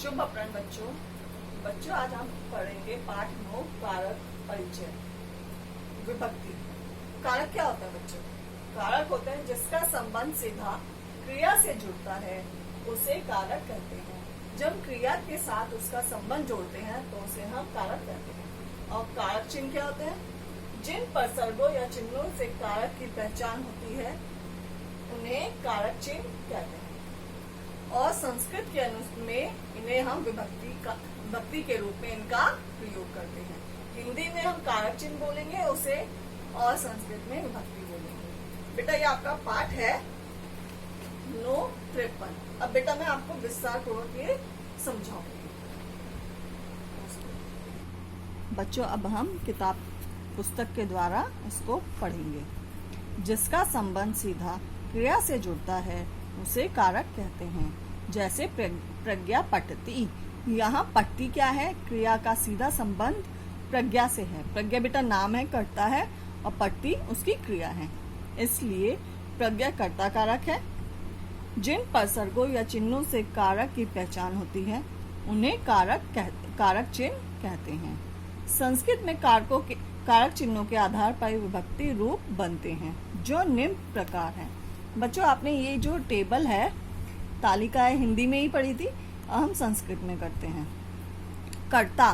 शुभ अपराह्न बच्चों, आज हम पढ़ेंगे पाठ 9 कारक परिचय। विभक्ति। कारक क्या होता है बच्चों? कारक होता है जिसका संबंध सीधा क्रिया से जुड़ता है, उसे कारक कहते हैं। जब क्रिया के साथ उसका संबंध जोड़ते हैं तो उसे हम कारक कहते हैं। और कारक चिन्ह क्या होते हैं? जिन प्रसर्गों या चिन्हों से कारक की पहचान होती है उन्हें कारक चिन्ह कहते हैं। और संस्कृत के में इन्हें हम विभक्ति के रूप में इनका प्रयोग करते हैं। हिंदी में हम कारक चिन्ह बोलेंगे उसे, और संस्कृत में विभक्ति बोलेंगे। बेटा ये आपका पाठ है 953। अब बेटा मैं आपको विस्तार पूर्वक ये समझाऊंगी। बच्चों अब हम पुस्तक के द्वारा इसको पढ़ेंगे। जिसका संबंध सीधा क्रिया से जुड़ता है उसे कारक कहते हैं। जैसे प्रज्ञा पठती। यहाँ पठती क्या है? क्रिया का सीधा संबंध प्रज्ञा से है। प्रज्ञा बेटा नाम है, कर्ता है, और पठती उसकी क्रिया है, इसलिए प्रज्ञा कर्ता कारक है। जिन प्रसर्गों या चिन्हों से कारक की पहचान होती है उन्हें कारक चिन्ह कहते हैं। संस्कृत में कारक चिन्हों के आधार पर विभक्ति रूप बनते हैं जो निम्न प्रकार हैं। बच्चों आपने ये जो टेबल है, तालिका है, हिंदी में ही पढ़ी थी, हम संस्कृत में करते हैं। कर्ता,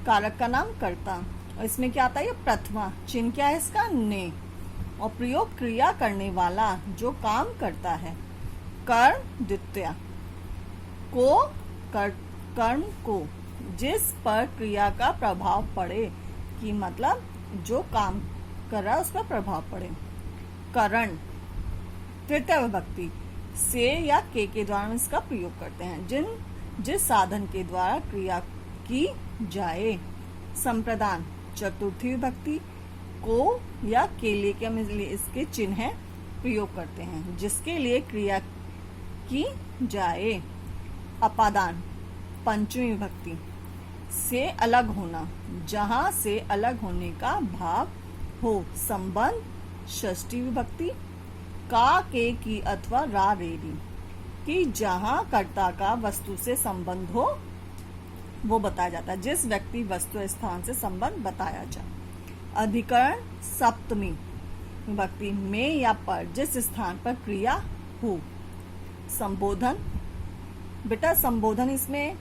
कारक का नाम कर्ता, और इसमें क्या आता है? ये प्रथमा। चिन्ह क्या है इसका? ने। और प्रयोग क्रिया करने वाला जो काम करता है। कर्म द्वितीया। को कर्म को जिस पर क्रिया का प्रभाव पड़े, कि मतलब जो काम कर रहा है उस पर प्रभाव पड़े। करण तृतीय विभक्ति। से या के द्वारा इसका प्रयोग करते हैं जिस साधन के द्वारा क्रिया की जाए। संप्रदान चतुर्थी विभक्ति। को या के लिए हम इसके चिन्ह प्रयोग करते हैं जिसके लिए क्रिया की जाए। अपादान पंचमी विभक्ति। से अलग होना, जहां से अलग होने का भाव हो। संबंध षष्ठी विभक्ति। का, के, की अथवा रा, रे, री, कि जहां कर्ता का वस्तु से संबंध हो वो बताया जाता है। जिस व्यक्ति वस्तु स्थान से संबंध बताया जाए। अधिकरण सप्तमी विभक्ति। में या पर जिस स्थान पर क्रिया हो। संबोधन बेटा संबोधन इसमें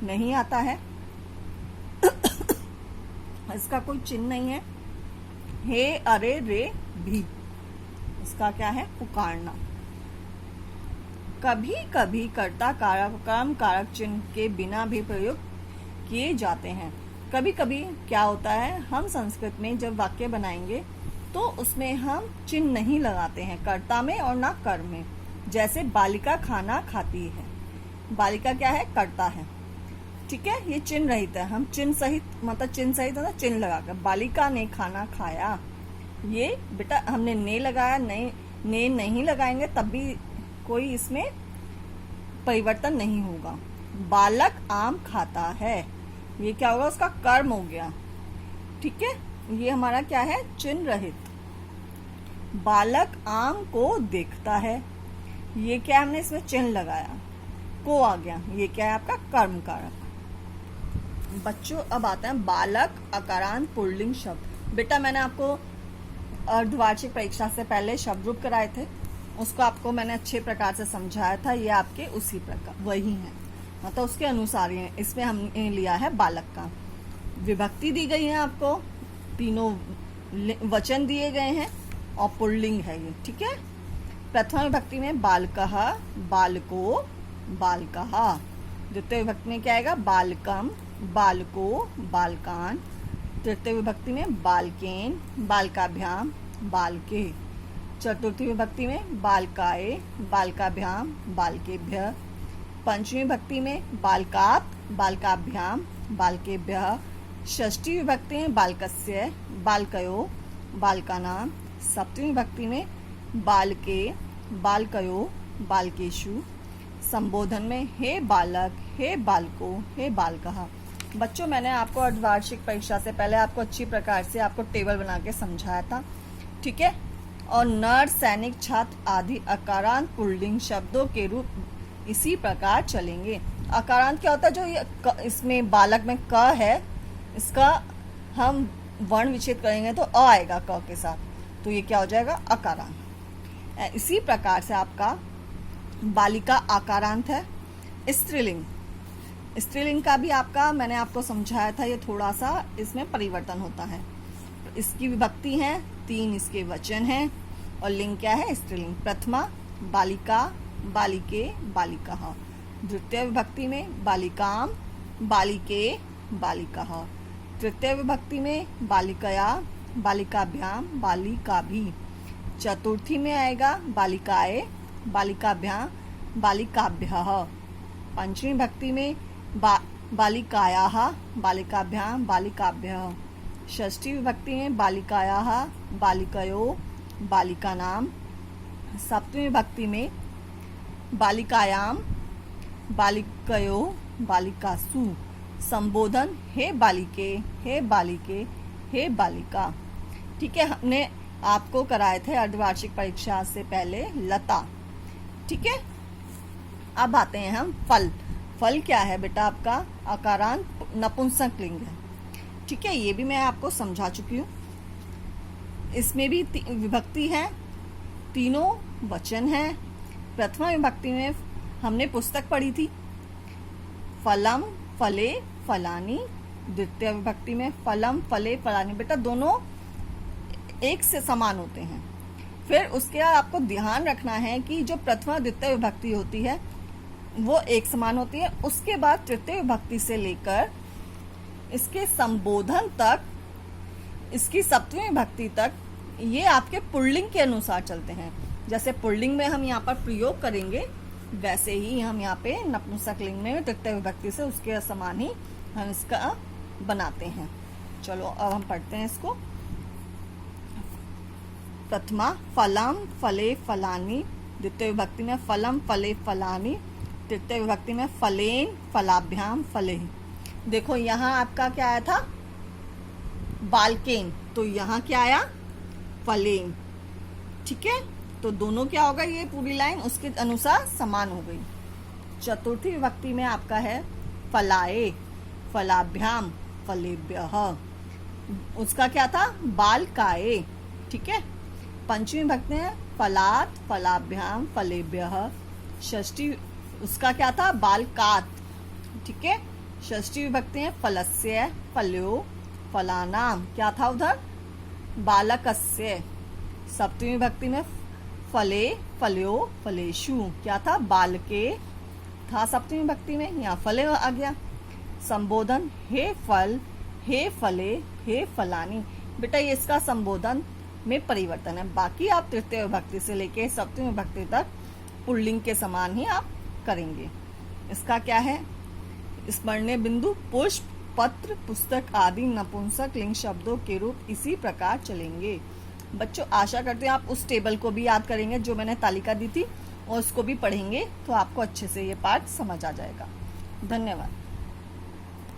नहीं आता है इसका कोई चिन्ह नहीं है। हे, अरे, रे, भी, इसका क्या है? पुकारना। कभी कभी कर्ता कारक कर्म कारक चिन्ह के बिना भी प्रयोग किए जाते हैं। कभी कभी क्या होता है, हम संस्कृत में जब वाक्य बनाएंगे तो उसमें हम चिन्ह नहीं लगाते हैं, कर्ता में और ना कर्म में। जैसे बालिका खाना खाती है। बालिका क्या है? कर्ता है, ठीक है, ये चिन्ह रहित है। हम चिन्ह सहित मतलब चिन्ह सहित है ना, चिन्ह लगाकर बालिका ने खाना खाया। ये बेटा हमने ने लगाया, ने नहीं लगाएंगे तब भी कोई इसमें परिवर्तन नहीं होगा। बालक आम खाता है, ये क्या होगा? उसका कर्म हो गया, ठीक है, ये हमारा क्या है? चिन्ह रहित। बालक आम को देखता है, ये क्या हमने इसमें चिन्ह लगाया, को आ गया, ये क्या है? आपका कर्म कारक। बच्चों अब आता है बालक अकारांत पुल्लिंग शब्द। बेटा मैंने आपको अर्धवार्षिक परीक्षा से पहले शब्द रूप कराए थे, उसको आपको मैंने अच्छे प्रकार से समझाया था। ये आपके उसी प्रकार वही है, मतलब उसके अनुसार ही है। इसमें हमने लिया है बालक का। विभक्ति दी गई है आपको, तीनों वचन दिए गए हैं और पुल्लिंग है ये, ठीक है। प्रथम विभक्ति में बालकः, बालको, बालकः। द्वितीय विभक्ति में क्या आएगा? बालकम, बालको, बालकान। तृतीय विभक्ति में बालकेन, बालकाभ्याम, बालके। चतुर्थी विभक्ति में बालकाए, बालकाभ्याम, बालकेभ्य। पंचमी विभक्ति में बालकात, बालकाभ्याम, बालकेभ्य। षष्ठी विभक्ति में बालकस्य, बालकयो, बालकानाम। सप्तमी विभक्ति में बालके, बालकयो, बालकेषु। संबोधन में हे बालक, हे बालको, हे बालकः। बच्चों मैंने आपको अर्धवार्षिक परीक्षा से पहले आपको अच्छी प्रकार से आपको टेबल बना के समझाया था, ठीक है। और नर, सैनिक, छात्र आदि अकारांत पुल्लिंग शब्दों के रूप इसी प्रकार चलेंगे। अकारांत क्या होता है? जो ये इसमें बालक में क है, इसका हम वर्ण विच्छेद करेंगे तो अ आएगा क के साथ, तो ये क्या हो जाएगा? अकारांत। इसी प्रकार से आपका बालिका आकारांत है। स्त्रीलिंग, स्त्रीलिंग का भी आपका मैंने आपको समझाया था, ये थोड़ा सा इसमें परिवर्तन होता है। इसकी विभक्ति है 3, इसके वचन हैं, और लिंग क्या है? स्त्रीलिंग। प्रथमा बालिका, बालिके, बालिकाः। द्वितीय विभक्ति में बालिकाम, बालिके, बालिकाः। तृतीय विभक्ति में बालिकया, बालिकाभ्याम, बालिकाभिः। चतुर्थी में आएगा बालिकाए, बालिकाभ्याम, बालिकाभ्यः। पंचमी विभक्ति में बालिकायाः, बालिकाभ्याम, बालिकाभ्यः। षष्ठी विभक्ति में बालिकायाः, बालिकयो, बालिकानां। सप्तमी विभक्ति में बालिकायां, बालिकयो, बालिकासु। संबोधन हे बालिके, हे बालिके, हे बालिका। ठीक है, हमने आपको कराए थे अर्धवार्षिक परीक्षा से पहले लता। ठीक है, अब आते हैं हम फल। फल क्या है बेटा? आपका अकारांत नपुंसक लिंग है। ठीक है, ये भी मैं आपको समझा चुकी हूँ। इसमें भी विभक्ति है, तीनों वचन है। प्रथमा विभक्ति में हमने पुस्तक पढ़ी थी, फलम, फले, फलानी। द्वितीय विभक्ति में फलम, फले, फलानी। बेटा दोनों एक से समान होते हैं। फिर उसके बाद आपको ध्यान रखना है कि जो प्रथमा द्वितीय विभक्ति होती है वो एक समान होती है। उसके बाद तृतीय विभक्ति से लेकर इसके संबोधन तक, इसकी सप्तमी विभक्ति तक, ये आपके पुल्लिंग के अनुसार चलते हैं। जैसे पुल्लिंग में हम यहाँ पर प्रयोग करेंगे, वैसे ही हम यहाँ पे नपुंसक लिंग में तृतीय विभक्ति से उसके समान ही हम इसका बनाते हैं। चलो अब हम पढ़ते हैं इसको। प्रथमा फलम, फले, फलानी। द्वितीय विभक्ति में फलम, फले, फलानी। तृतीय विभक्ति में फलेन, फलाभ्याम, फलेहि। देखो यहाँ आपका क्या आया था? बालकेन, तो यहाँ क्या आया? फलेन। ठीक है, तो दोनों क्या होगा? ये पूरी लाइन उसके अनुसार समान हो गई। चतुर्थी विभक्ति में आपका है फलाए, फलाभ्याम, फलेभ्यः। उसका क्या था? बालकाए। ठीक है, पंचमी विभक्ति में फलात, फलाभ्याम, फलेभ्यः। षष्ठी उसका क्या था? बालकात। ठीक है, षष्ठी विभक्ति में फलस्य, फल्यो, फलानाम। क्या था उधर? बालकस्य। सप्तमी विभक्ति में फले, फल्यो, फलेषु। क्या था? बालके था सप्तमी विभक्ति में, यहाँ फले आ गया। संबोधन हे फल, हे फले, हे फलानी। बेटा ये इसका संबोधन में परिवर्तन है। बाकी आप तृतीय विभक्ति से लेके सप्तमी विभक्ति तक पुल्लिंग के समान ही आप करेंगे। इसका क्या है? स्मरणीय बिंदु पुष्प, पत्र, पुस्तक आदि नपुंसक लिंग शब्दों के रूप इसी प्रकार चलेंगे। बच्चों आशा करते हैं आप उस टेबल को भी याद करेंगे जो मैंने तालिका दी थी, और उसको भी पढ़ेंगे तो आपको अच्छे से ये पाठ समझ आ जाएगा। धन्यवाद।